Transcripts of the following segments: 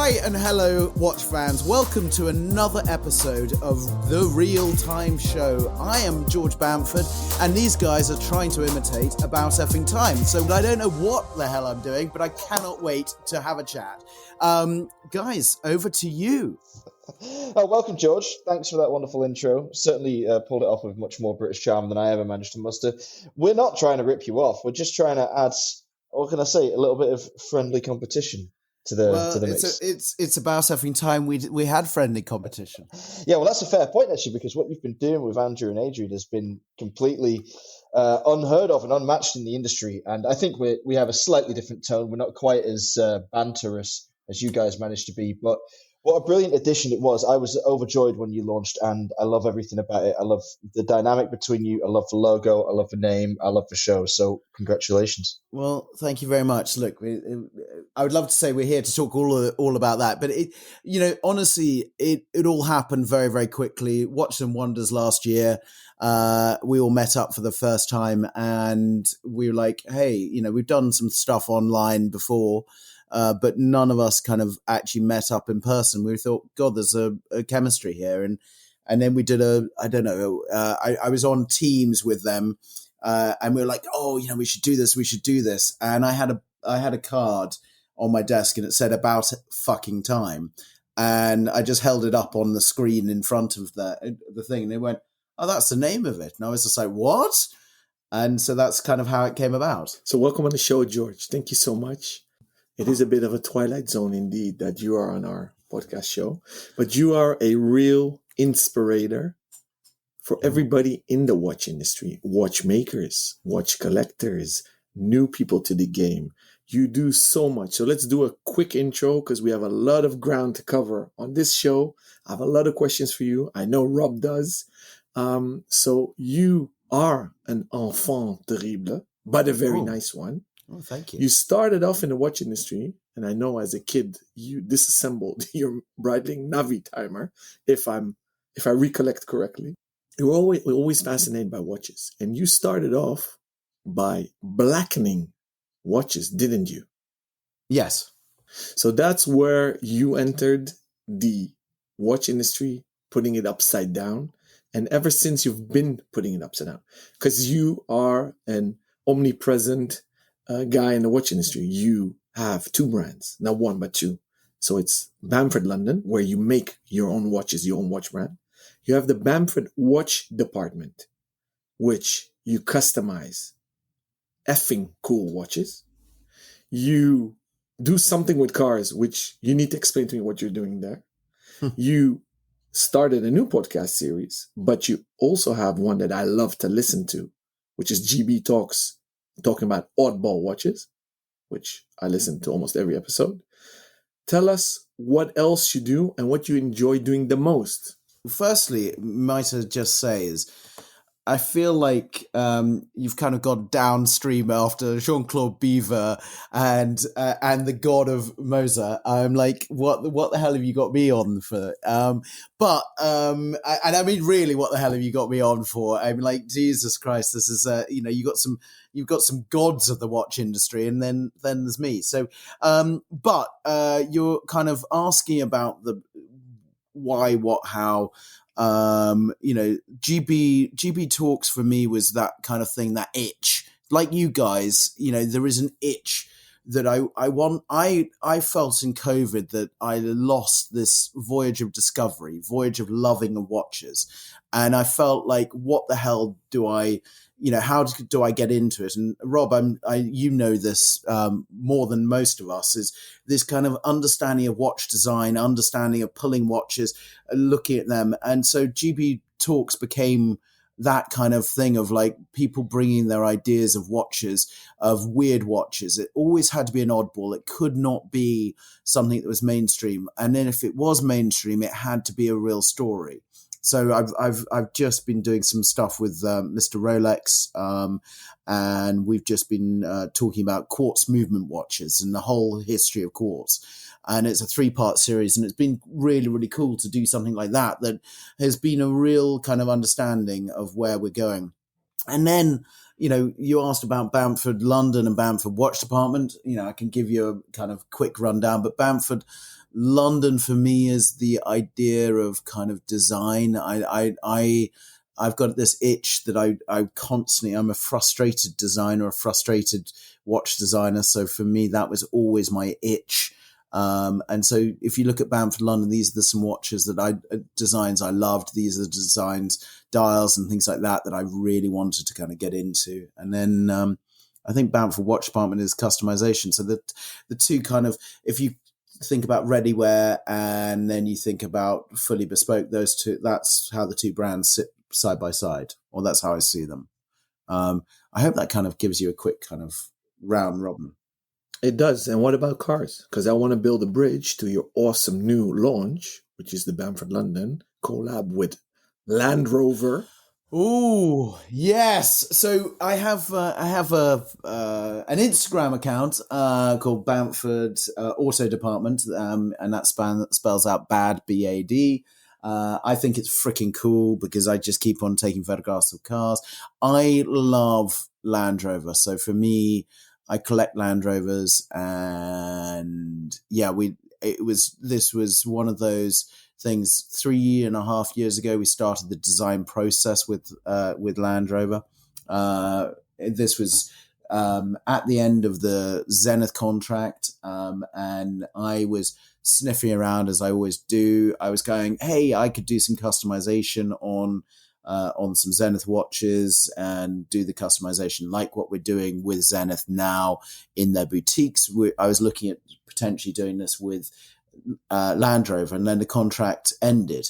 Hi and hello, watch fans. Welcome to another episode of The Real Time Show. I am George Bamford, and these guys are trying to imitate About Effing Time. So I don't know what the hell I'm doing, but I cannot wait to have a chat. Guys, over to you. Welcome, George. Thanks for that wonderful intro. Certainly pulled it off with much more British charm than I ever managed to muster. We're not trying to rip you off. We're just trying to add, what can I say, a little bit of friendly competition to the mix. It's About Effing Time. We had friendly competition. Yeah, well, that's a fair point, actually, because what you've been doing with Andrew and Adrian has been completely unheard of and unmatched in the industry. And I think we have a slightly different tone. We're not quite as banterous as you guys managed to be, but what a brilliant addition it was. I was overjoyed when you launched, and I love everything about it. I love the dynamic between you. I love the logo. I love the name. I love the show. So congratulations. Well, thank you very much. Look, I would love to say we're here to talk all about that, but honestly, it all happened very, very quickly. Watch and Wonders last year. We all met up for the first time, and we were like, hey, we've done some stuff online before. But none of us kind of actually met up in person. We thought, God, there's a chemistry here. And then we did I was on Teams with them and we were like, oh, we should do this. And I had a card on my desk and it said About Fucking Time. And I just held it up on the screen in front of the thing. And they went, oh, that's the name of it. And I was just like, what? And so that's kind of how it came about. So welcome on the show, George. Thank you so much. It is a bit of a twilight zone indeed that you are on our podcast show, but you are a real inspirator for everybody in the watch industry, watchmakers, watch collectors, new people to the game. You do so much. So let's do a quick intro because we have a lot of ground to cover on this show. I have a lot of questions for you. I know Rob does. So you are an enfant terrible, but a very nice one. Oh, thank you. You started off in the watch industry, and I know as a kid you disassembled your Breitling Navi timer, if I recollect correctly. You were always fascinated by watches, and you started off by blackening watches, didn't you? Yes. So that's where you entered the watch industry, putting it upside down, and ever since you've been putting it upside down, because you are an omnipresent guy in the watch industry. You have two brands, not one, but two. So it's Bamford London, where you make your own watches, your own watch brand. You have the Bamford Watch Department, which you customize effing cool watches. You do something with cars, which you need to explain to me what you're doing there. You started a new podcast series, but you also have one that I love to listen to, which is GB Talks, talking about oddball watches, which I listen to almost every episode. Tell us what else you do and what you enjoy doing the most. Firstly, might I just say is, I feel like you've kind of gone downstream after Jean-Claude Biver and the God of Mozart. I'm like, what the hell have you got me on for? And I mean, really, what the hell have you got me on for? I'm like, Jesus Christ, this is you've got some gods of the watch industry, and then there's me. So, but you're kind of asking about the why, what, how. GB Talks for me was that kind of thing, that itch. Like you guys, there is an itch that I want. I felt in COVID that I lost this voyage of discovery, voyage of loving of watches, and I felt like, what the hell do I? How do I get into it? And Rob, this more than most of us, is this kind of understanding of watch design, understanding of pulling watches, looking at them. And so GB Talks became that kind of thing of like people bringing their ideas of watches, of weird watches. It always had to be an oddball. It could not be something that was mainstream. And then if it was mainstream, it had to be a real story. So I've just been doing some stuff with Mr. Rolex, and we've just been talking about quartz movement watches and the whole history of quartz. And it's a 3-part series, and it's been really, really cool to do something like that has been a real kind of understanding of where we're going. And then, you asked about Bamford London and Bamford Watch Department. I can give you a kind of quick rundown, but Bamford London for me is the idea of kind of design. I've got this itch that I'm a frustrated designer, a frustrated watch designer. So for me, that was always my itch. And so if you look at Bamford London, these are some watches designs I loved. These are the designs, dials and things like that I really wanted to kind of get into. And then I think Bamford Watch Department is customization. So the two kind of, if you think about ready-wear and then you think about fully bespoke, those two, that's how the two brands sit side by side, or that's how I see them. I hope that kind of gives you a quick kind of round robin. It does. And what about cars? Because I want to build a bridge to your awesome new launch, which is the Bamford London collab with Landrover. Oh yes! So I have an Instagram account called Bamford Auto Department, and that spells out bad BAD. I think it's freaking cool because I just keep on taking photographs of cars. I love Land Rover, so for me, I collect Land Rovers, and yeah, this was one of those things. 3.5 years ago, we started the design process with Land Rover. This was at the end of the Zenith contract, and I was sniffing around as I always do. I was going, hey, I could do some customization on some Zenith watches and do the customization like what we're doing with Zenith now in their boutiques. I was looking at potentially doing this with Land Rover, and then the contract ended.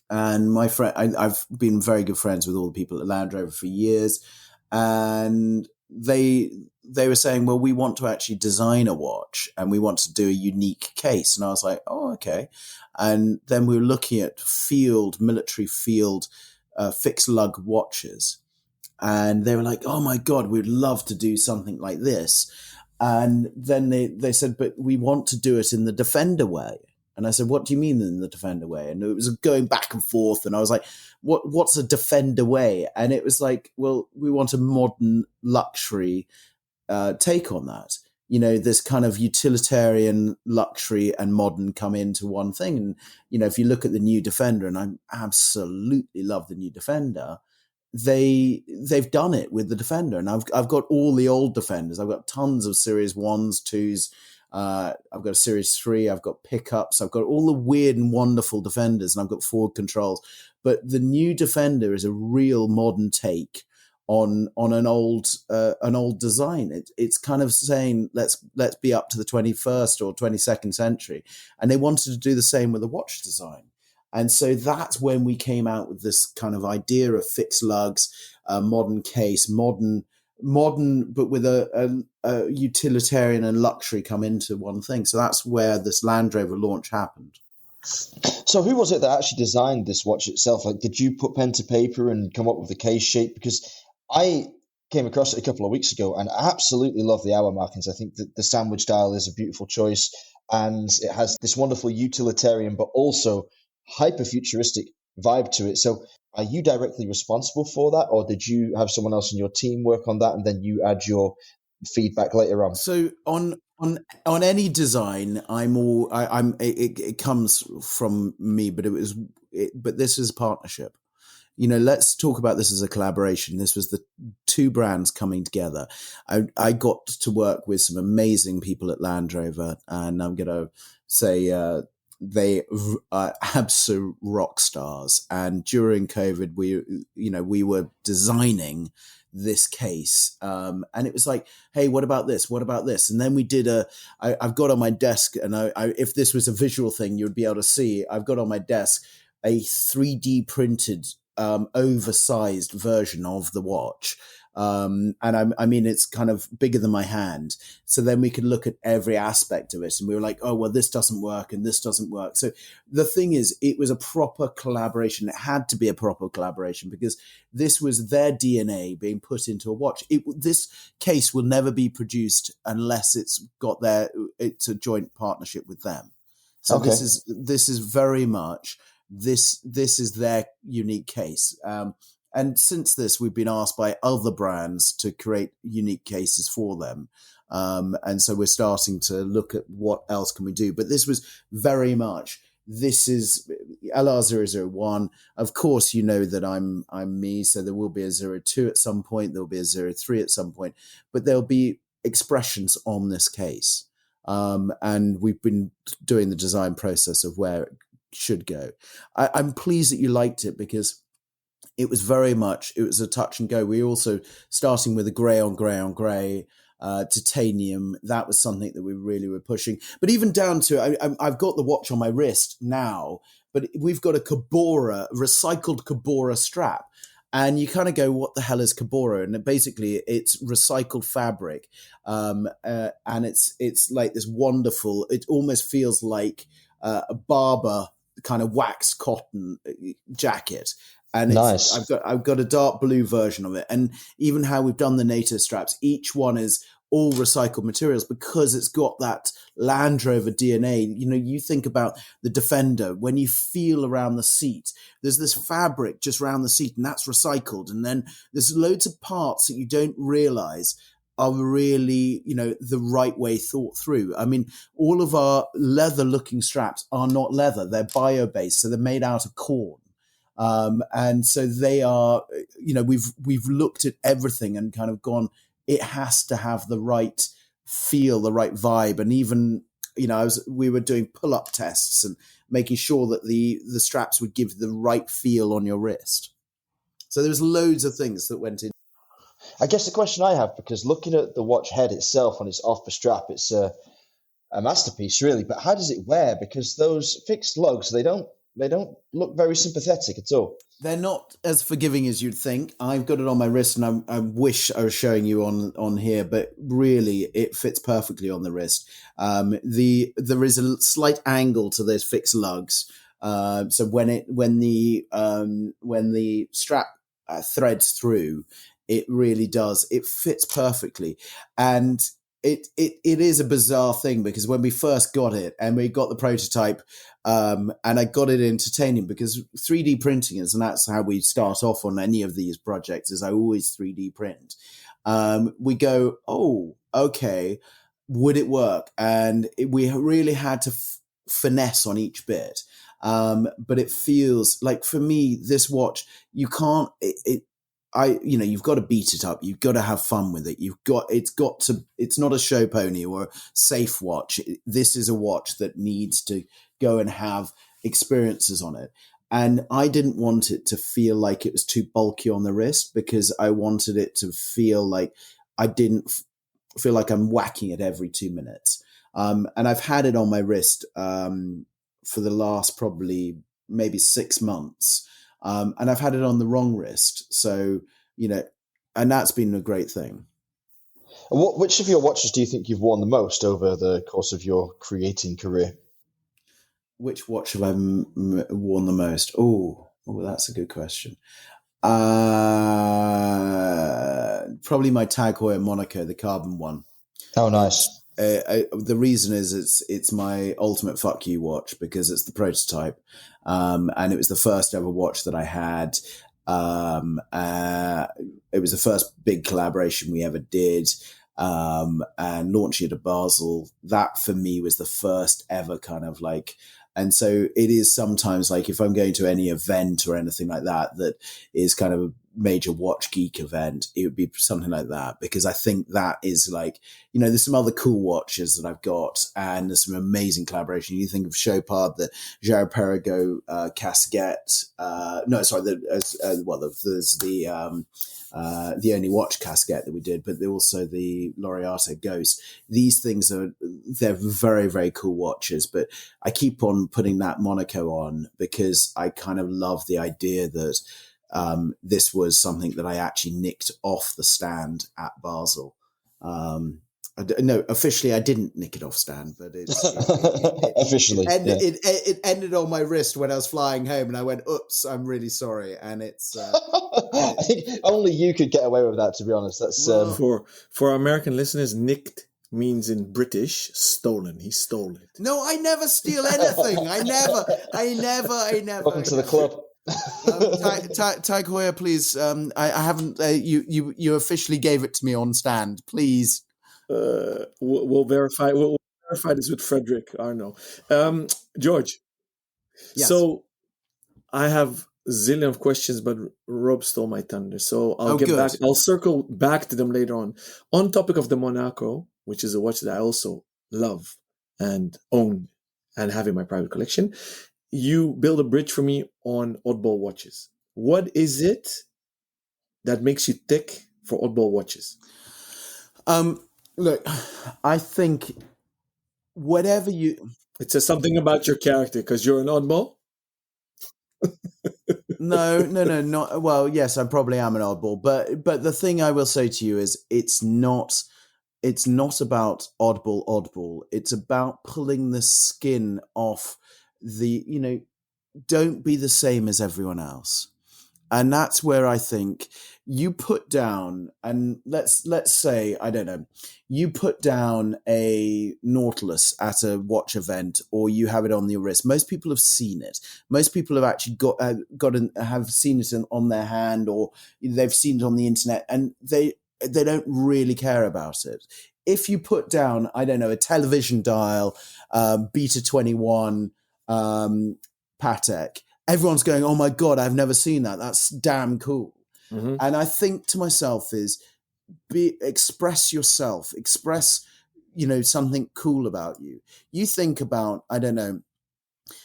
And my friend, I've been very good friends with all the people at Land Rover for years, and they were saying, well, we want to actually design a watch and we want to do a unique case. And I was like, oh, okay. And then we were looking at military field fixed lug watches, and they were like, oh my God, we'd love to do something like this. And then they said, but we want to do it in the Defender way. And I said, what do you mean in the Defender way? And it was going back and forth. And I was like, what's a Defender way? And it was like, well, we want a modern luxury take on that. You know, this kind of utilitarian luxury and modern come into one thing. And, you know, if you look at the new Defender, and I absolutely love the new Defender, they've done it with the Defender. And I've got all the old Defenders. I've got tons of Series 1s, 2s. I've got a Series 3. I've got pickups. I've got all the weird and wonderful Defenders, and I've got forward controls. But the new Defender is a real modern take on an old design. It's kind of saying let's be up to the 21st or 22nd century, and they wanted to do the same with the watch design. And so that's when we came out with this kind of idea of fixed lugs, modern case, modern, but with a utilitarian and luxury come into one thing. So that's where this Land Rover launch happened. So who was it that actually designed this watch itself? Like, did you put pen to paper and come up with the case shape? Because I came across it a couple of weeks ago and I absolutely love the hour markings. I think that the sandwich dial is a beautiful choice, and it has this wonderful utilitarian but also hyper futuristic vibe to it. So are you directly responsible for that, or did you have someone else in your team work on that and then you add your feedback later on? So on any design, it comes from me, but but this is a partnership. You know, let's talk about this as a collaboration. This was the two brands coming together. I got to work with some amazing people at Land Rover, and I'm going to say they are absolute rock stars. And during COVID, we were designing this case, and it was like, hey, what about this? What about this? And then we did I've got on my desk, and if this was a visual thing, you'd be able to see. I've got on my desk a 3D printed oversized version of the watch. And I mean, it's kind of bigger than my hand. So then we could look at every aspect of it, and we were like, oh, well, this doesn't work and this doesn't work. So the thing is, it was a proper collaboration. It had to be a proper collaboration because this was their DNA being put into a watch. This case will never be produced unless it's a joint partnership with them. So Okay. This is very much, this is their unique case. And since this, we've been asked by other brands to create unique cases for them. And so we're starting to look at what else can we do. But this was very much, this is LR001. Of course, you know that I'm me, so there will be a 02 at some point. There'll be a 03 at some point. But there'll be expressions on this case. And we've been doing the design process of where it should go. I'm pleased that you liked it, because it was very much, it was a touch and go. We also, starting with a grey on grey on grey, titanium, that was something that we really were pushing. But even down to, I've got the watch on my wrist now, but we've got a recycled Cabora strap. And you kind of go, what the hell is Cabora? And basically it's recycled fabric. And it's like this wonderful, it almost feels like a Barber kind of wax cotton jacket. And nice. I've got a dark blue version of it. And even how we've done the NATO straps, each one is all recycled materials, because it's got that Landrover DNA. You know, you think about the Defender, when you feel around the seat, there's this fabric just around the seat, and that's recycled. And then there's loads of parts that you don't realize are really, you know, the right way thought through. I mean, all of our leather looking straps are not leather. They're bio-based. So they're made out of corn. And so they are, you know, we've looked at everything and kind of gone, it has to have the right feel, the right vibe. And even, you know, we were doing pull-up tests and making sure that the straps would give the right feel on your wrist. So there was loads of things that went in. I guess the question I have, because looking at the watch head itself on its offer strap, it's a masterpiece, really. But how does it wear? Because those fixed lugs, they don't look very sympathetic at all. They're not as forgiving as you'd think. I've got it on my wrist, and I wish I was showing you on here, but really it fits perfectly on the wrist. There is a slight angle to those fixed lugs. So when the strap threads through, it really does. It fits perfectly. And it is a bizarre thing, because when we first got it and we got the prototype, and I got it in titanium, because 3D printing is, and that's how we start off on any of these projects, is I always 3D print. We go, oh, okay, would it work? And we really had to finesse on each bit. But it feels like, for me, this watch, you can't, you've got to beat it up. You've got to have fun with it. It's not a show pony or a safe watch. This is a watch that needs to go and have experiences on it. And I didn't want it to feel like it was too bulky on the wrist, because I wanted it to feel like I didn't feel like I'm whacking it every 2 minutes. And I've had it on my wrist for the last probably maybe 6 months. And I've had it on the wrong wrist. So, you know, and that's been a great thing. Which of your watches do you think you've worn the most over the course of your creating career? Which watch have I worn the most? Oh, that's a good question. Probably my TAG Heuer Monaco, the carbon one. Oh, nice. The reason is it's my ultimate fuck you watch, because it's the prototype, and it was the first ever watch that I had. It was the first big collaboration we ever did, and launching it at Basel. That for me was the first ever kind of like. And so it is sometimes like, if I'm going to any event or anything like that, that is kind of a major watch geek event, it would be something like that, because I think that is like, you know, there's some other cool watches that I've got, and there's some amazing collaboration. You think of Chopard, the Jared Perregaux casquette. There's the only watch casquette that we did, but also the Laureate Ghost. These things they're very, very cool watches, but I keep on putting that Monaco on because I kind of love the idea that this was something that I actually nicked off the stand at Basel. No, officially I didn't nick it off stand, but officially it ended on my wrist when I was flying home, and I went, "Oops, I'm really sorry." And it's I think only you could get away with that, to be honest. That's for American listeners, nicked means in British stolen. He stole it. No, I never steal anything. I never. Welcome to the club. Tag Heuer, please. I haven't. You officially gave it to me on stand. Please. We'll verify. We'll verify this with Frederick Arno. George. Yes. So I have a zillion of questions, but Rob stole my thunder. So I'll get back. I'll circle back to them later on. On topic of the Monaco, which is a watch that I also love and own and have in my private collection. You build a bridge for me on oddball watches. What is it that makes you tick for oddball watches? Look, I think whatever you... It says something about your character because you're an oddball? No, not... Well, yes, I probably am an oddball. But the thing I will say to you is it's not about oddball. It's about pulling the skin off the, don't be the same as everyone else. And that's where I think you put down, and let's say, I don't know, you put down a Nautilus at a watch event, or you have it on your wrist. Most people have seen it. Most people have actually have seen it on their hand, or they've seen it on the internet, and they don't really care about it. If you put down, I don't know, a television dial, Beta 21, Patek, everyone's going, oh my God, I've never seen that. That's damn cool. Mm-hmm. And I think to myself is, express yourself, express, something cool about you. You think about, I don't know,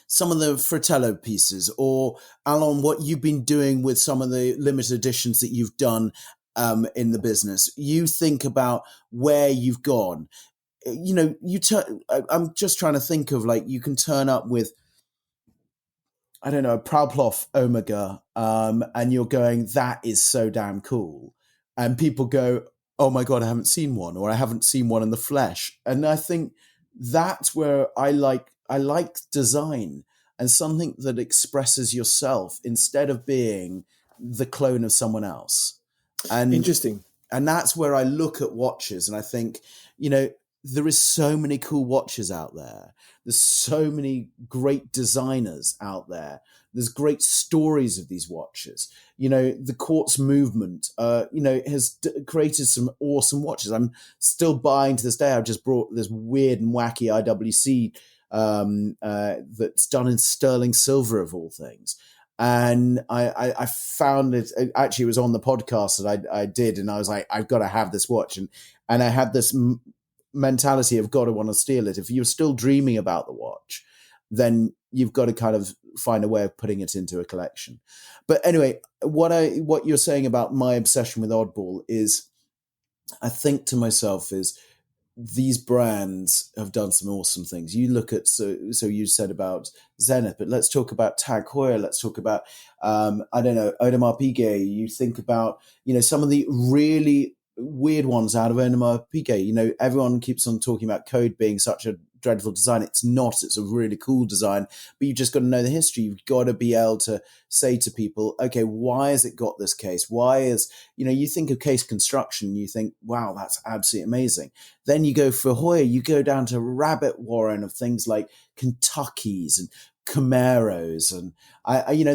some of the Fratello pieces, or Alon, what you've been doing with some of the limited editions that you've done in the business. You think about where you've gone. I'm just trying to think of, like, you can turn up with, I don't know, a Proudploff Omega, and you're going, that is so damn cool. And people go, oh my God, I haven't seen one, or I haven't seen one in the flesh. And I think that's where I like design, and something that expresses yourself instead of being the clone of someone else. And interesting. And that's where I look at watches and I think, there is so many cool watches out there. There's so many great designers out there. There's great stories of these watches. The quartz movement, has created some awesome watches. I'm still buying to this day. I've just brought this weird and wacky IWC that's done in sterling silver of all things. And I found it, actually it was on the podcast that I did, and I was like, I've got to have this watch. And I had this mentality of got to want to steal it. If you're still dreaming about the watch, then you've got to kind of find a way of putting it into a collection. But anyway, what you're saying about my obsession with oddball is, I think to myself is, these brands have done some awesome things. You look at, so you said about Zenith, but let's talk about TAG Heuer. Let's talk about, I don't know, Audemars Piguet. You think about, some of the really weird ones out of Audemars Piguet. Everyone keeps on talking about Code being such a dreadful design. It's not. It's a really cool design, but you just got to know the history. You've got to be able to say to people, okay, why has it got this case? Why is, you think of case construction, you think, wow, that's absolutely amazing. Then you go for Heuer, you go down to rabbit warren of things like Kentuckys and Camaros. And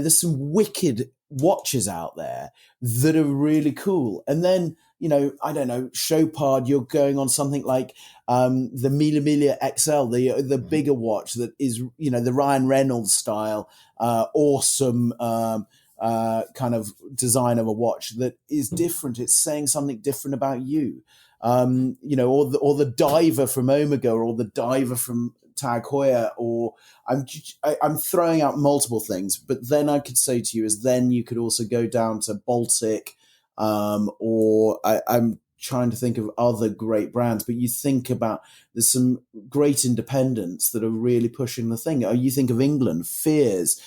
there's some wicked watches out there that are really cool. And then, I don't know, Chopard, you're going on something like the Mille XL, the bigger watch that is, the Ryan Reynolds style, awesome kind of design of a watch that is different. It's saying something different about you, or the diver from Omega, or the diver from TAG Heuer, or I'm throwing out multiple things, but then I could say to you is, then you could also go down to Baltic, or I'm trying to think of other great brands, but you think about, there's some great independents that are really pushing the thing. You think of England, Fears,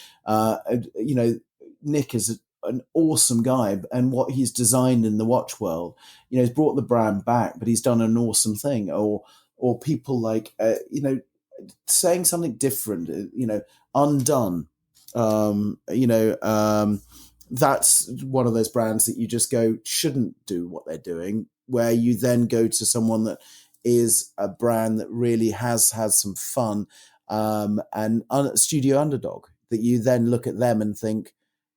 Nick is an awesome guy, and what he's designed in the watch world, he's brought the brand back, but he's done an awesome thing. Or people like, saying something different, Undone, that's one of those brands that you just go, shouldn't do what they're doing, where you then go to someone that is a brand that really has some fun, and Studio Underdog, that you then look at them and think,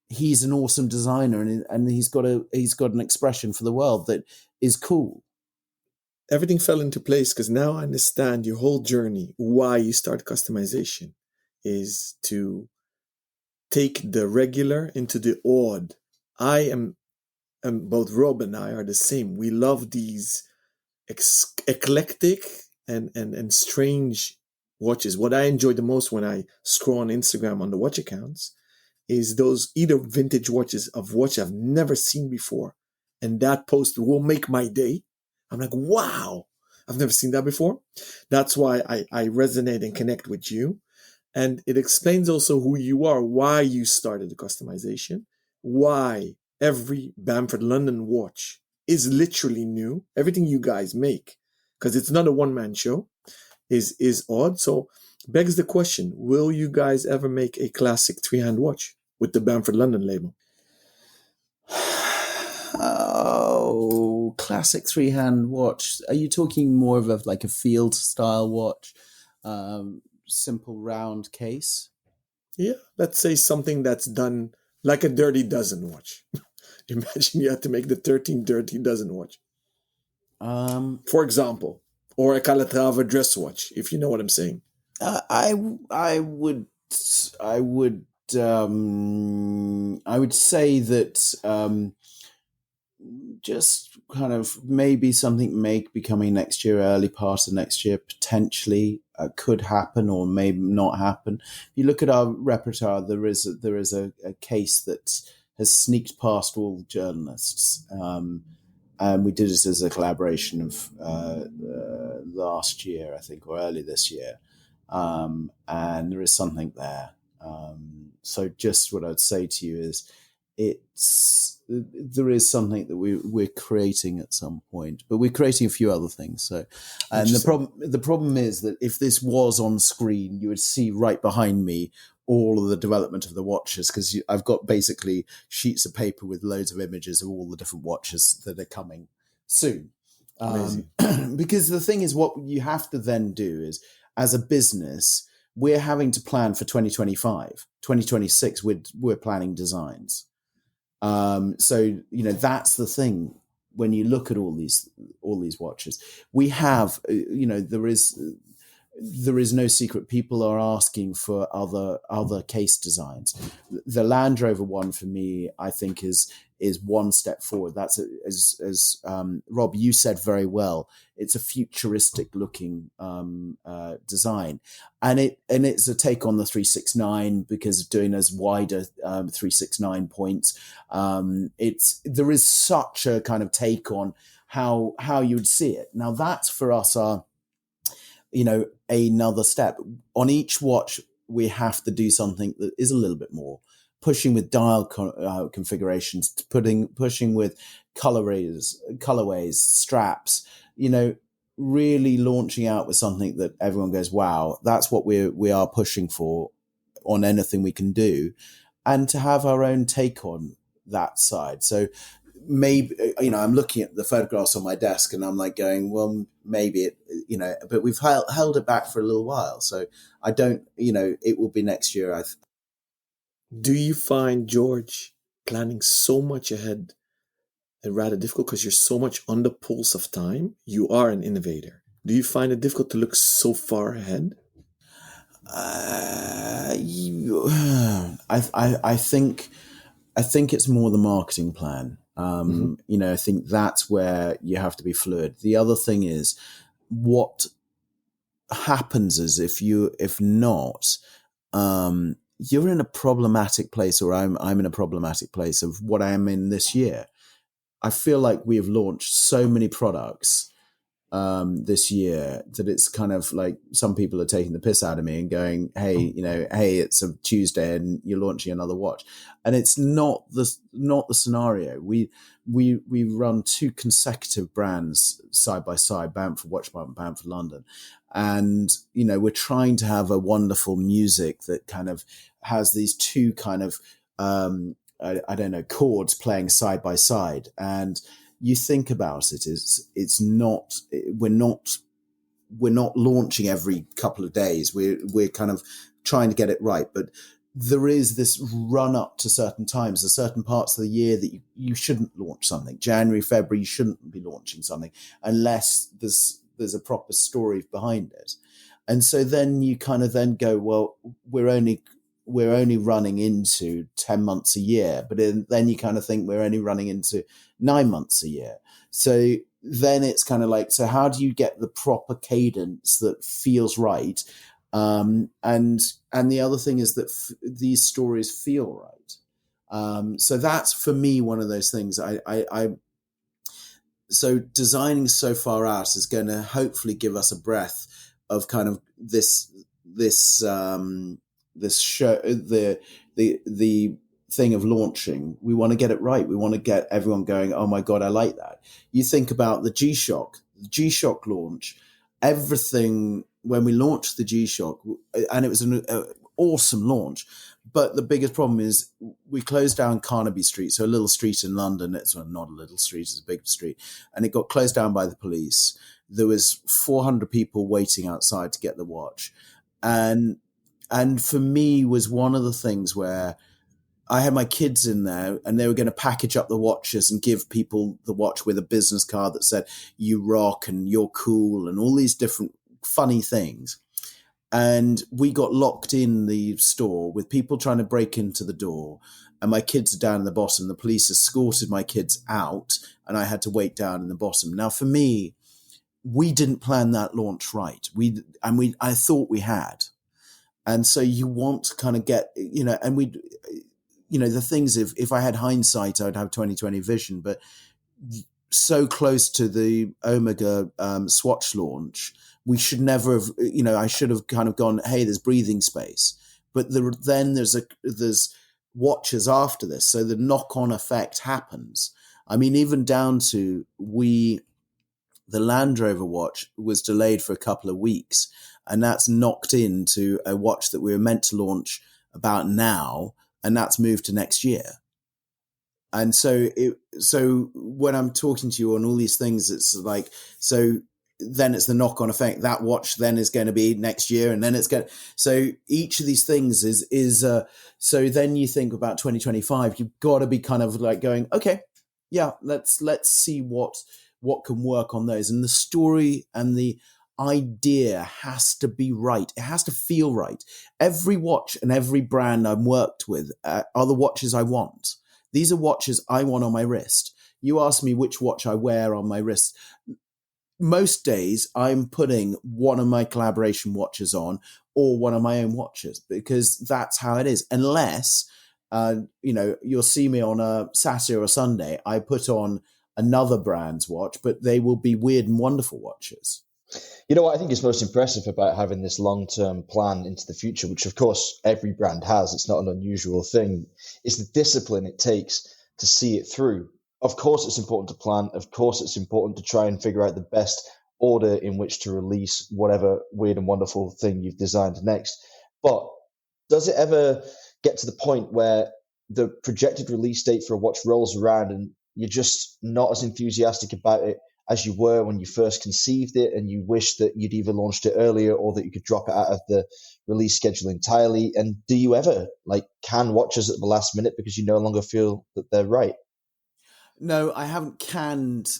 he's an awesome designer, and he's got an expression for the world that is cool. Everything fell into place because now I understand your whole journey. Why you start customization is to take the regular into the odd. I am, and both Rob and I are the same. We love these eclectic and strange watches. What I enjoy the most when I scroll on Instagram on the watch accounts is those either vintage watches of watch I've never seen before. And that post will make my day. I'm like, wow, I've never seen that before. That's why I resonate and connect with you. And it explains also who you are, why you started the customization, why every Bamford London watch is literally new. Everything you guys make, because it's not a one-man show, is odd. So begs the question, will you guys ever make a classic three-hand watch with the Bamford London label? Oh, classic three-hand watch. Are you talking more of a field style watch? Simple round case? Yeah, let's say something that's done like a Dirty Dozen watch. Imagine you had to make the 13 Dirty Dozen watch. For example, or a Calatrava dress watch, if you know what I'm saying. I would say that just kind of maybe something may be coming next year, early part of next year, potentially could happen or may not happen. If you look at our repertoire, there is a case that has sneaked past all journalists. And we did it as a collaboration of last year, I think, or early this year. And there is something there. So just what I'd say to you is there is something that we're creating at some point, but we're creating a few other things. So, and the problem is that if this was on screen, you would see right behind me all of the development of the watches, because I've got basically sheets of paper with loads of images of all the different watches that are coming soon. Because the thing is, what you have to then do is, as a business, we're having to plan for 2025, 2026. We're planning designs. So, that's the thing. When you look at all these watches, we have, there is no secret. People are asking for other case designs. The Landrover one for me, I think, is one step forward. That's as Rob, you said very well. It's a futuristic looking design, and it's a take on the 369 because of doing those wider 369 points. There is such a kind of take on how you would see it. Now that's for us another step. On each watch, we have to do something that is a little bit more, pushing with dial configurations, pushing with colorways, straps, really launching out with something that everyone goes, wow, that's what we are pushing for on anything we can do, and to have our own take on that side. So maybe, I'm looking at the photographs on my desk and I'm like going, well, maybe but we've held it back for a little while. So I don't, it will be next year. Do you find, George, planning so much ahead rather difficult because you're so much on the pulse of time? You are an innovator. Do you find it difficult to look so far ahead? I think it's more the marketing plan. I think that's where you have to be fluid. The other thing is, what happens is if not, you're in a problematic place, or I'm in a problematic place of what I am in this year. I feel like we have launched so many products this year that it's kind of like some people are taking the piss out of me and going, hey, it's a Tuesday and you're launching another watch. And it's not the scenario. We run two consecutive brands side by side, Bamford Watch Bar, Bamford London. And, we're trying to have a wonderful music that kind of has these two kind of, I don't know, chords playing side by side. And you think about it, we're not launching every couple of days. We're kind of trying to get it right. But there is this run up to certain times, there's certain parts of the year that you shouldn't launch something. January, February, you shouldn't be launching something unless there's a proper story behind it. And so then you kind of then go, well, we're only running into 10 months a year, but then you kind of think we're only running into 9 months a year. So then it's kind of like, so how do you get the proper cadence that feels right? And the other thing is that these stories feel right. So that's for me one of those things. So designing so far out is going to hopefully give us a breath of kind of this show, the thing of launching. We want to get it right. We want to get everyone going, oh my God, I like that. You think about the G-Shock launch, everything when we launched the G-Shock, and it was an awesome launch. But the biggest problem is we closed down Carnaby Street, so a little street in London. It's not a little street, it's a big street. And it got closed down by the police. There was 400 people waiting outside to get the watch. And for me was one of the things where I had my kids in there and they were going to package up the watches and give people the watch with a business card that said, you rock and you're cool and all these different funny things. And we got locked in the store with people trying to break into the door. And my kids are down in the bottom. The police escorted my kids out and I had to wait down in the bottom. Now, for me, we didn't plan that launch right. I thought we had. And so you want to kind of get, and the things, if I had hindsight, I'd have 20/20 vision, but so close to the Omega Swatch launch, we should never have, I should have kind of gone, hey, there's breathing space. But then there's watches after this. So the knock-on effect happens. I mean, even down to the Landrover watch was delayed for a couple of weeks, and that's knocked into a watch that we were meant to launch about now, and that's moved to next year. And so when I'm talking to you on all these things, it's like, so then it's the knock-on effect. That watch then is going to be next year, and then it's going. So each of these things is. So then you think about 2025. You've got to be kind of like going, okay, yeah, let's see what can work on those, and the story and the idea has to be right. It has to feel right. Every watch and every brand I'm worked with are the watches I want. These are watches I want on my wrist. You ask me which watch I wear on my wrist. Most days I'm putting one of my collaboration watches on or one of my own watches because that's how it is. Unless, you'll see me on a Saturday or a Sunday, I put on another brand's watch, but they will be weird and wonderful watches. You know what I think is most impressive about having this long-term plan into the future, which of course every brand has, it's not an unusual thing, is the discipline it takes to see it through. Of course it's important to plan. Of course it's important to try and figure out the best order in which to release whatever weird and wonderful thing you've designed next. But does it ever get to the point where the projected release date for a watch rolls around and you're just not as enthusiastic about it as you were when you first conceived it, and you wish that you'd either launched it earlier or that you could drop it out of the release schedule entirely? And do you ever can watches at the last minute because you no longer feel that they're right? No, I haven't canned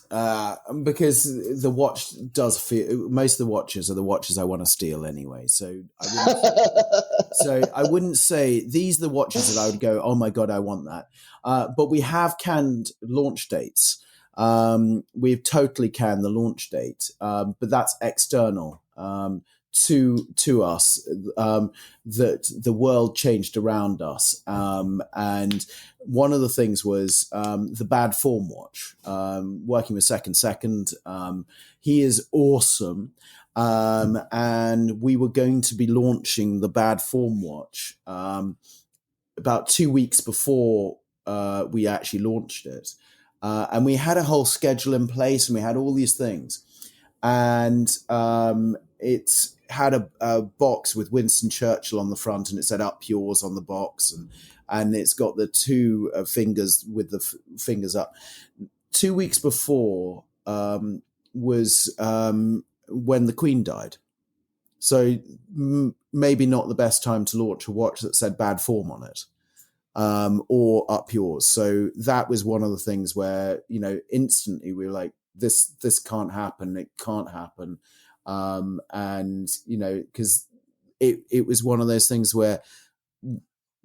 because the watch does feel. Most of the watches are the watches I want to steal anyway. So I wouldn't say these are the watches that I would go, oh my God, I want that. But we have canned launch dates. We've totally canned the launch date, but that's external to us. That the world changed around us, and one of the things was the Bad Form watch. Working with Second, he is awesome, and we were going to be launching the Bad Form watch about 2 weeks before we actually launched it. And we had a whole schedule in place and we had all these things. And it had a box with Winston Churchill on the front and it said "Up Yours" on the box. And it's got the two fingers with the fingers up. 2 weeks before was when the Queen died. So maybe not the best time to launch a watch that said bad form on it, or up yours. So that was one of the things where, instantly we were like, this can't happen. It can't happen. And, because it was one of those things where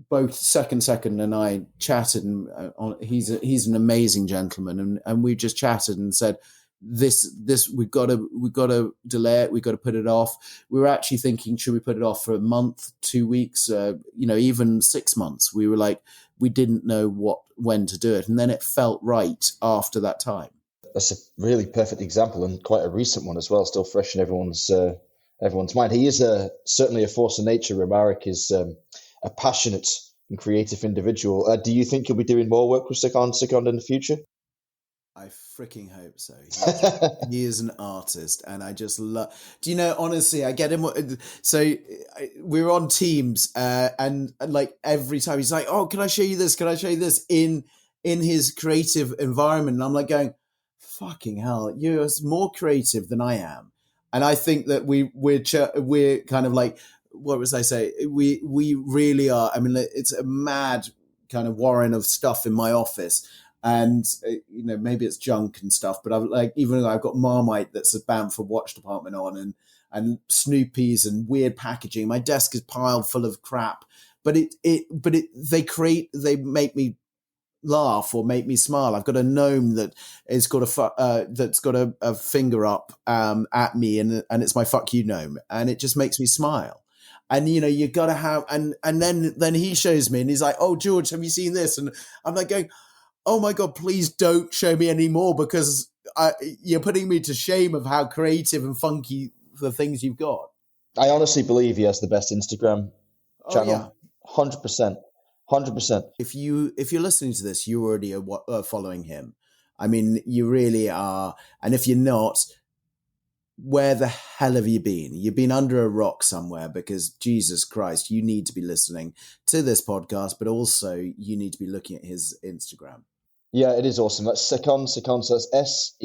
both Second and I chatted, and he's an amazing gentleman, and we just chatted and said, this we've got to delay it, we've got to put it off. We were actually thinking, should we put it off for a month, 2 weeks, even 6 months? We were like, we didn't know when to do it, and then it felt right after that time. That's a really perfect example, and quite a recent one as well, still fresh in everyone's mind. He is certainly a force of nature. Romarek is a passionate and creative individual. Do you think you'll be doing more work with Seconde in the future? I freaking hope so. He is an artist, and I just love. Do you know? Honestly, I get him. So we were on Teams, and like every time he's like, "Oh, can I show you this? Can I show you this?" In his creative environment, and I'm like going, "Fucking hell, you're more creative than I am." And I think that we're kind of like, what was I say? We really are. I mean, it's a mad kind of warren of stuff in my office. And, maybe it's junk and stuff, but even though I've got Marmite that's a Bamford watch department on, and Snoopy's and weird packaging, my desk is piled full of crap, but they make me laugh or make me smile. I've got a gnome that's got a finger up at me, and it's my fuck you gnome, and it just makes me smile. And you gotta have, and then he shows me, and he's like, "Oh, George, have you seen this?" And I'm like going, "Oh my God, please don't show me anymore, because you're putting me to shame of how creative and funky the things you've got." I honestly believe he has the best Instagram channel. 100%. 100%. If you're listening to this, you already are following him. I mean, you really are. And if you're not, where the hell have you been? You've been under a rock somewhere, because Jesus Christ, you need to be listening to this podcast, but also you need to be looking at his Instagram. Yeah, it is awesome. That's Seconde. So that's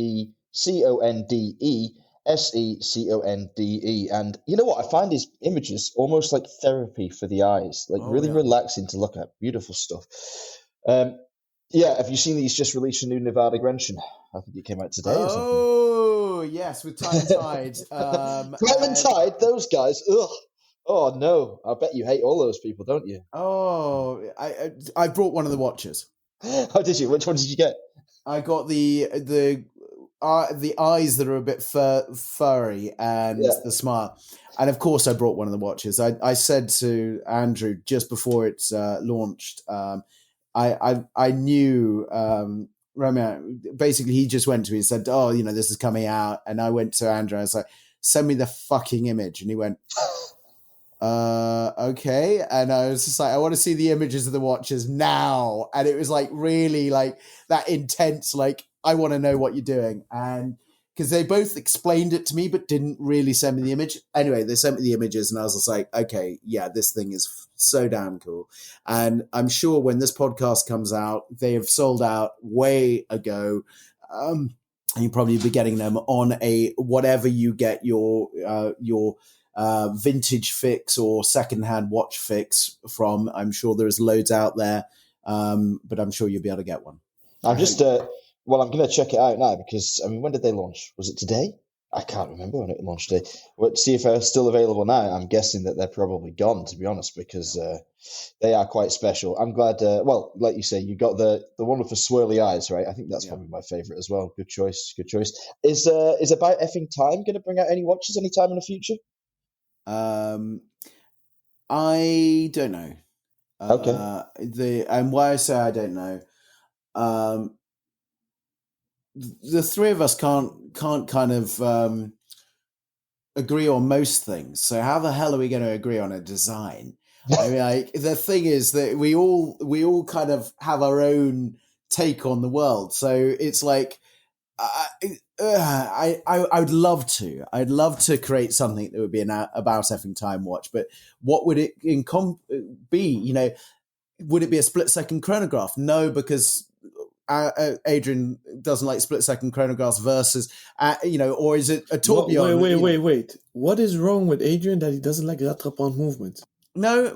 SECONDE. And you know what? I find his images almost like therapy for the eyes, relaxing to look at. Beautiful stuff. Have you seen that he's just released a new Nevada Grenchen? I think it came out today. Oh, yes, with Time and Tide. Time and Tide, those guys. Ugh. Oh, no. I bet you hate all those people, don't you? Oh, I brought one of the watches. Oh, did you? Which one did you get? I got the eyes that are a bit furry, and the smile. And of course, I brought one of the watches. I said to Andrew just before it's launched, I knew Romeo. Basically, he just went to me and said, "Oh, this is coming out." And I went to Andrew. I was like, "Send me the fucking image." And he went, okay. And I was just like, "I want to see the images of the watches now." And it was like really like that intense, like, I want to know what you're doing. And because they both explained it to me, but didn't really send me the image. Anyway, they sent me the images, and I was just like, okay, yeah, this thing is so damn cool. And I'm sure when this podcast comes out, they have sold out way ago. And you'll probably be getting them on a whatever you get your vintage fix or secondhand watch fix from. I'm sure there's loads out there, but I'm sure you'll be able to get one. I'm just I'm going to check it out now, because when did they launch? Was it today? I can't remember when it launched today. But see if they're still available now. I'm guessing that they're probably gone, to be honest, because they are quite special. I'm glad. Like you say, you got the one with the swirly eyes, right? I think that's probably my favorite as well. Good choice. Good choice. Is About Effing Time going to bring out any watches anytime in the future? I don't know. Okay. And why I say I don't know. The three of us can't kind of agree on most things. So how the hell are we going to agree on a design? I mean, like, the thing is that we all kind of have our own take on the world. So it's like, I'd love to. I'd love to create something that would be an About Effing Time watch. But what would it be? Would it be a split second chronograph? No, because Adrian doesn't like split-second chronographs versus, or is it a tourbillon? Wait. What is wrong with Adrian that he doesn't like rattrapant movement? No,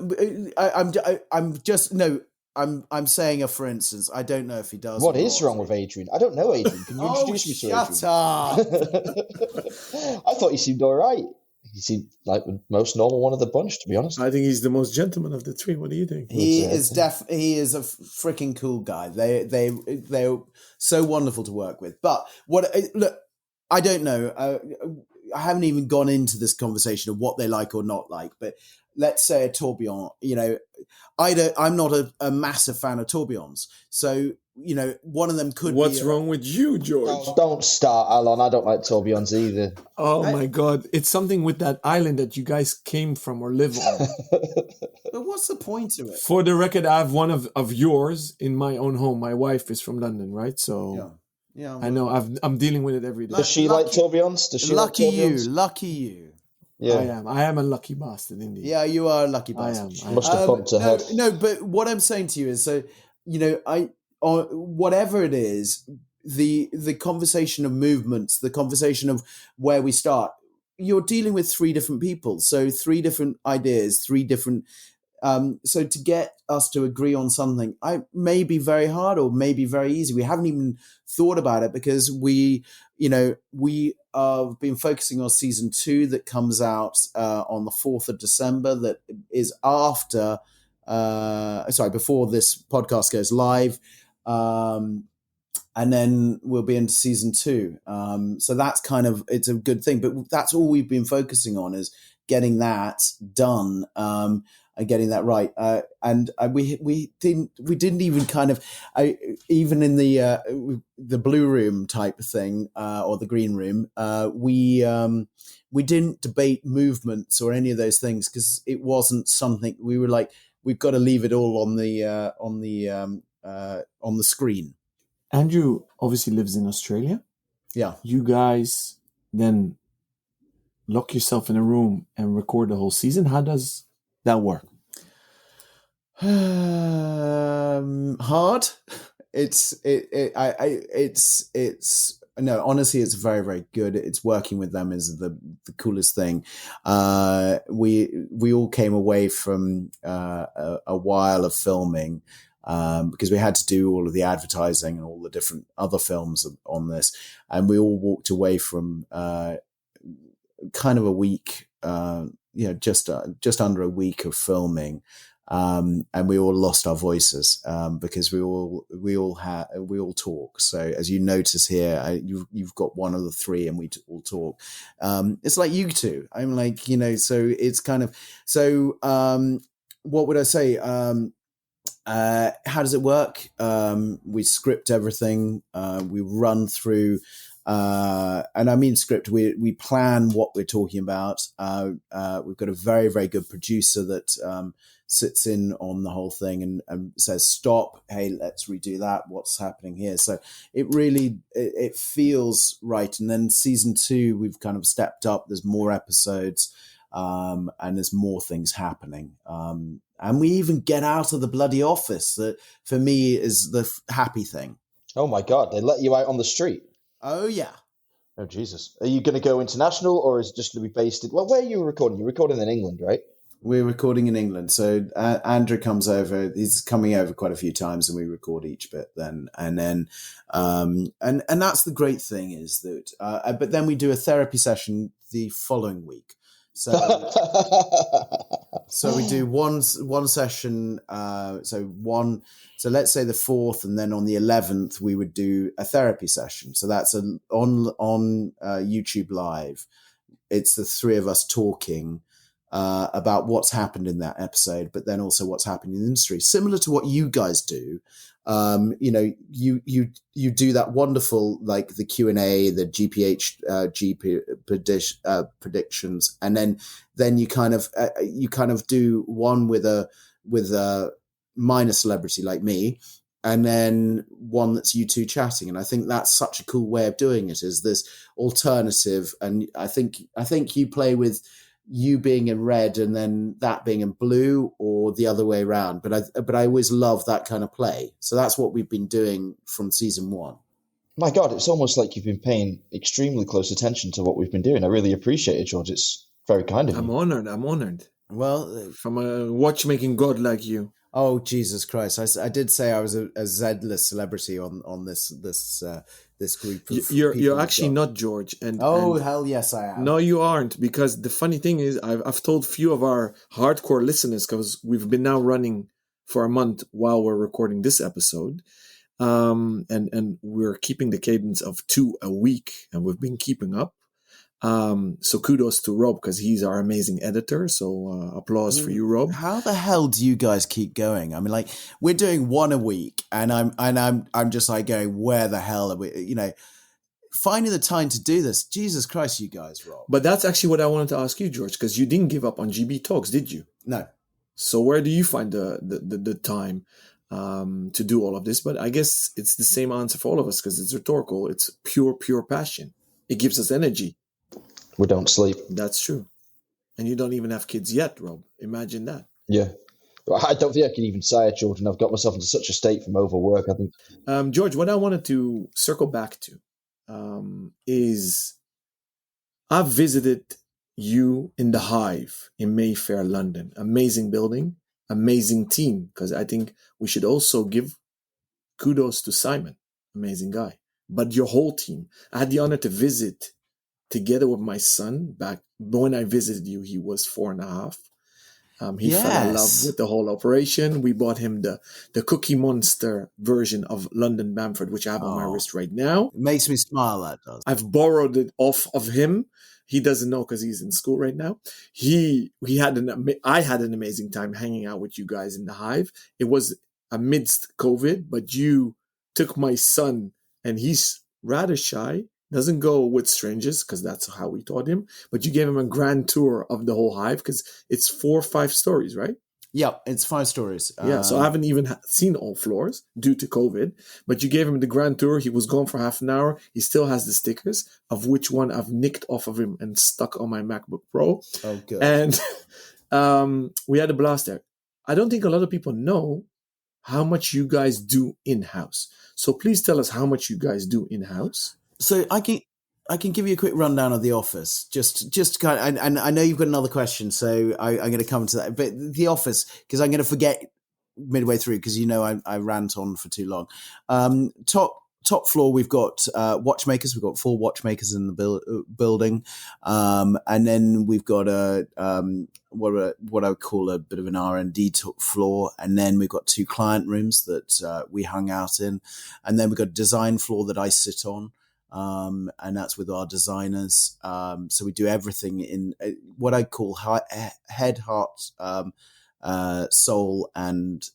I'm saying for instance. I don't know if he does. What is wrong with Adrian? I don't know Adrian. Can you introduce me to Adrian? Shut up! I thought he seemed all right. He seemed like the most normal one of the bunch, to be honest. I think he's the most gentleman of the three. What do you think? He is a freaking cool guy. They're so wonderful to work with. But look, I don't know. I haven't even gone into this conversation of what they like or not like. But let's say a tourbillon. I'm not a massive fan of tourbillons. So one of them could. What's wrong with you, George? Oh, don't start, Alan. I don't like tourbillons either. Oh my God! It's something with that island that you guys came from or live on. But what's the point of it? For the record, I have one of yours in my own home. My wife is from London, right? So yeah, I know. I'm dealing with it every day. Does she like tourbillons? Lucky you. Yeah, I am a lucky bastard indeed. Yeah, you are a lucky bastard. I am. Must have bumped her head. No, but what I'm saying to you is, so whatever it is, the conversation of movements, the conversation of where we start, you're dealing with three different people, so three different ideas, three different. So to get us to agree on something, may be very hard or may be very easy. We haven't even thought about it because we have been focusing on season 2 that comes out on the 4th of December. That is before this podcast goes live. And then we'll be into season 2. So that's it's a good thing, but that's all we've been focusing on is getting that done, and getting that right. And we didn't even even in the blue room type of thing, or the green room, we didn't debate movements or any of those things because it wasn't something we were like, we've got to leave it all on the screen. Andrew obviously lives in Australia. Yeah. You guys then lock yourself in a room and record the whole season. How does that work? Hard. Honestly, it's very, very good. It's working with them is the coolest thing. We all came away from a while of filming, because we had to do all of the advertising and all the different other films on this. And we all walked away from kind of a week, just under a week of filming. And we all lost our voices because we all talk. So as you notice here, you've got one of the three, and we all talk. It's like you two. I'm like, so it's kind of so. What would I say? How does it work? We script everything. We run through. And I mean script, we plan what we're talking about. We've got a very, very good producer that sits in on the whole thing and says, stop, hey, let's redo that. What's happening here? So it really, it feels right. And then season 2, we've kind of stepped up. There's more episodes, and there's more things happening. And we even get out of the bloody office. That for me is the happy thing. Oh my God, they let you out on the street. Oh, yeah. Oh, Jesus. Are you going to go international, or is it just going to be based in... Well, where are you recording? You're recording in England, right? We're recording in England. So Andrew comes over. He's coming over quite a few times, and we record each bit then. And then... and that's the great thing is that... but then we do a therapy session the following week. So... So we do one session. So let's say the 4th, and then on the 11th we would do a therapy session. So that's on YouTube Live. It's the three of us talking about what's happened in that episode, but then also what's happened in the industry, similar to what you guys do. You do that wonderful, like the Q&A, the GP predictions, and then you kind of do one with a minor celebrity like me, and then one that's you two chatting. And I think that's such a cool way of doing it, is this alternative. And I think you play with you being in red and then that being in blue, or the other way around. But I always love that kind of play. So that's what we've been doing from season 1. My God, it's almost like you've been paying extremely close attention to what we've been doing. I really appreciate it, George. It's very kind of you. I'm honored. Well, From a watchmaking god like you. oh Jesus Christ! I did say I was a Z-list celebrity on this group. Of You're actually not, George. And hell yes, I am. No, you aren't, because the funny thing is, I've told few of our hardcore listeners, because we've been now running for a month while we're recording this episode, and we're keeping the cadence of 2 a week, and we've been keeping up. So kudos to Rob, because he's our amazing editor. So applause for you, Rob. How the hell do you guys keep going? I mean, like, we're doing 1 a week, and I'm just like going, where the hell are we? You know, finding the time to do this. Jesus Christ, you guys, Rob. But that's actually what I wanted to ask you, George, because you didn't give up on GB Talks, did you? No. So where do you find the time to do all of this? But I guess it's the same answer for all of us, because it's rhetorical. It's pure passion. It gives us energy. We don't sleep. That's true. And you don't even have kids yet, Rob. Imagine that. Yeah. I don't think I can even say it, Jordan. I've got myself into such a state from overwork, I think. George, what I wanted to circle back to is I've visited you in the Hive in Mayfair, London. Amazing building, amazing team, because I think we should also give kudos to Simon. Amazing guy. But your whole team. I had the honor to visit together with my son back when I visited you. He was 4.5. He fell in love with the whole operation. We bought him the Cookie Monster version of London Bamford, which I have on my wrist right now. It makes me smile, that does. I've borrowed it off of him. He doesn't know because he's in school right now. I had an amazing time hanging out with you guys in the Hive. It was amidst COVID, but you took my son, and he's rather shy. Doesn't go with strangers, because that's how we taught him. But you gave him a grand tour of the whole Hive, because it's 4 or 5 stories, right? Yeah, it's 5 stories. Yeah, so I haven't even seen all floors due to COVID. But you gave him the grand tour. He was gone for half an hour. He still has the stickers, of which one I've nicked off of him and stuck on my MacBook Pro. Oh, good. And we had a blast there. I don't think a lot of people know how much you guys do in-house. So please tell us how much you guys do in-house. So I can give you a quick rundown of the office, just kind of, and I know you've got another question, so I'm going to come to that. But the office, because I'm going to forget midway through, because I rant on for too long. Top floor, we've got watchmakers. We've got 4 watchmakers in the building, and then we've got what I would call a bit of an R&D floor, and then we've got 2 client rooms that we hung out in, and then we've got a design floor that I sit on. And that's with our designers. So we do everything in what I call head, heart, soul, and